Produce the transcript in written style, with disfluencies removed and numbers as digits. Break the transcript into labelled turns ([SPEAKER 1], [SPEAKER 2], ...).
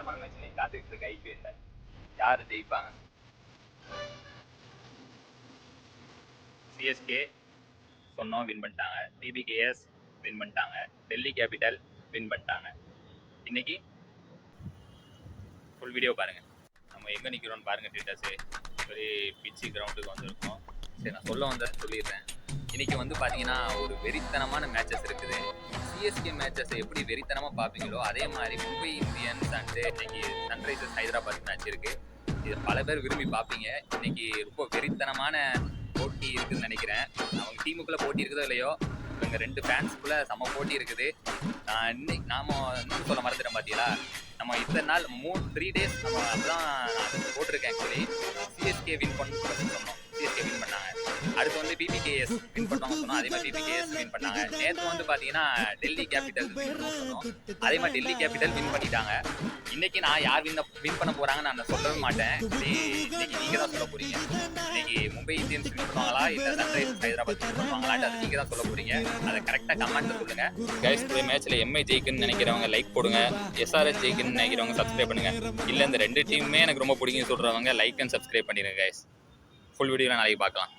[SPEAKER 1] பிரம்மாண்டமான மேட்ச் நீங்க காத்துக்கிட்டு இருக்க ஐபிஎல்ல யாரு ஜெயிப்பாங்க? சிஎஸ்கே சொன்னோம் வின் பண்ணிட்டாங்க, டிபிகேஎஸ் வின் பண்ணிட்டாங்க, டெல்லி கேபிட்டல் வின் பண்ணிட்டாங்க. இன்னைக்கு ஃபுல் வீடியோ பாருங்க. நம்ம எங்க நிக்கிறோம்னு பாருங்க. டீட்டெயில்ஸு ஒரு பிச்சு கிரவுண்டுக்கு வந்திருக்கோம். சரி, நான் சொல்ல வந்தேன் சொல்லிடுறேன். இன்னைக்கு வந்து பார்த்தீங்கன்னா ஒரு வெறித்தனமான மேட்சஸ் இருக்குது. சிஎஸ்கே மேட்சஸ் எப்படி வெறித்தனமாக பார்ப்பீங்களோ அதே மாதிரி மும்பை இந்தியன்ஸ் அண்டு இன்னைக்கு சன்ரைசர்ஸ் ஹைதராபாத் மேட்ச் இருக்குது. இது பல பேர் விரும்பி பார்ப்பீங்க. இன்னைக்கு ரொம்ப வெறித்தனமான போட்டி இருக்குதுன்னு நினைக்கிறேன். அவங்க டீமுக்குள்ளே போட்டி இருக்குதோ இல்லையோ, இவங்க ரெண்டு ஃபேன்ஸுக்குள்ளே செம்ம போட்டி இருக்குது. இன்னைக்கு நாம இன்னும் சொல்ல மறந்துட்டேன் பார்த்தீங்களா, நம்ம இத்தனை நாள் 3 days நம்ம அப்பதான் நான் போட்டிருக்கேன். ஆக்சுவலி சிஎஸ்கே வின் பண்ணணும்னு சொன்னோம், சிஎஸ்கே வின் பண்ணாங்க. அடுத்து வந்து பிபிகேஎஸ் வின் பண்ணோம்னு சொன்னோம், அதே மாதிரி பிபிகேஎஸ் வின் பண்ணாங்க. நேற்று வந்து பார்த்தீங்கன்னா டெல்லி கேபிட்டல் வின் பண்ணணும்னு சொன்னோம், அதே மாதிரி டெல்லி கேபிட்டல் வின் பண்ணிட்டாங்க. இன்னைக்கு நான் யார் வின் பண்ண போறாங்கன்னு நான் சொல்லவே மாட்டேன். இன்னைக்கு நீங்க தான் சொல்ல போறீங்க. இன்னைக்கு மும்பை இந்தியன்ஸ் வின் பண்ணுவாங்களா இல்ல சன்ரைசர்ஸ் ஹைதராபாத் வின் பண்ணுவாங்களான்னு அது நீங்க தான் சொல்ல போறீங்க. அதை கரெக்டா கமெண்ட்ல சொல்லுங்க. கைஸ், இந்த மேட்ச்ல எம்ஐ ஜெயிக்குன்னு நினைக்கிறவங்க லைக் போடுங்க, எஸ்ஆர்எஸ் ஜெயிக்குன்னு நினைக்கிறவங்க சப்ஸ்கிரைப் பண்ணுங்க. இல்ல இந்த ரெண்டு டீமுமே எனக்கு ரொம்ப பிடிக்குன்னு சொல்றவங்க லைக் அண்ட் சப்ஸ்கிரைப் பண்ணிடுங்க. கைஸ், ஃபுல் வீடியோ நாளைக்கு பார்க்கலாம்.